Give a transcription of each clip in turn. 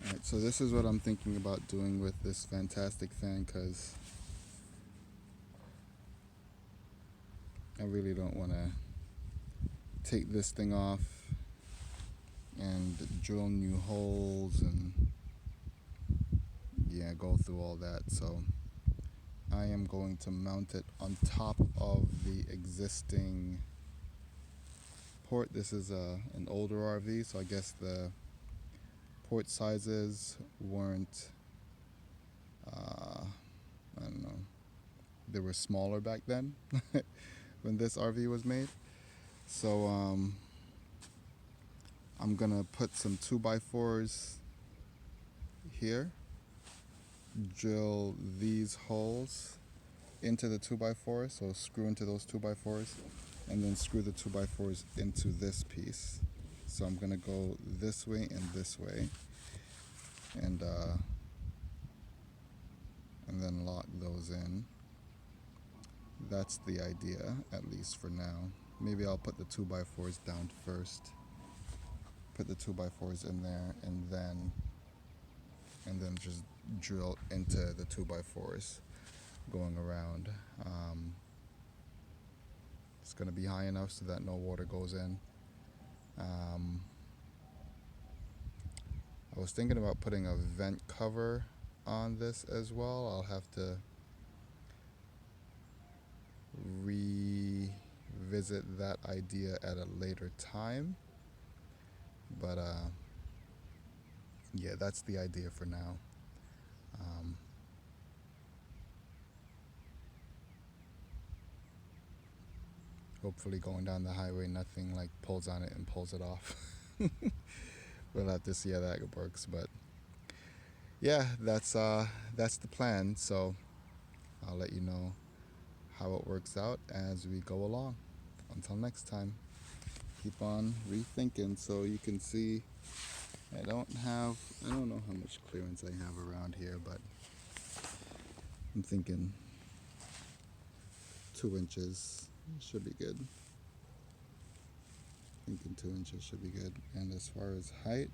Alright, so this is what I'm thinking about doing with this fantastic fan, because I really don't want to take this thing off and drill new holes and yeah, go through all that. So I am going to mount it on top of the existing port. This is an older RV, so I guess the port sizes weren't, I don't know, they were smaller back then when this RV was made. So I'm gonna put some 2x4s here, drill these holes into the 2x4s, so screw into those 2x4s, and then screw the 2x4s into this piece. So I'm gonna go this way and this way, and then lock those in. That's the idea, at least for now. Maybe I'll put the 2x4s down first, put the 2x4s in there, and then just drill into the 2x4s going around. It's going to be high enough so that no water goes in. I was thinking about putting a vent cover on this as well. I'll have to revisit that idea at a later time, but yeah, that's the idea for now. Hopefully going down the highway nothing like pulls on it and pulls it off. We'll have to see how that works, but yeah, that's the plan. So I'll let you know how it works out as we go along. Until next time, keep on rethinking. So you can see I don't know how much clearance I have around here, but I'm thinking 2 inches should be good. Thinking 2 inches should be good. And as far as height,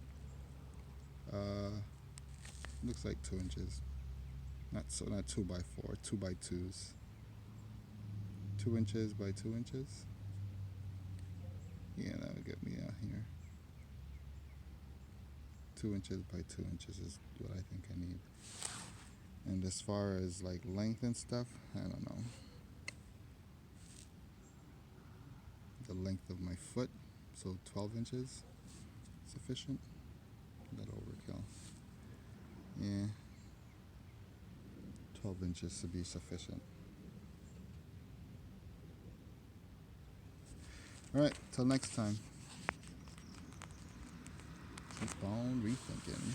looks like 2 inches. Not 2x4, 2x2s. 2 inches by 2 inches. Yeah, that would get me out here. 2 inches by 2 inches is what I think I need. And as far as like length and stuff, I don't know. The length of my foot, so 12 inches sufficient. That overkill. Yeah, 12 inches should be sufficient. Alright, till next time. Keep on rethinking.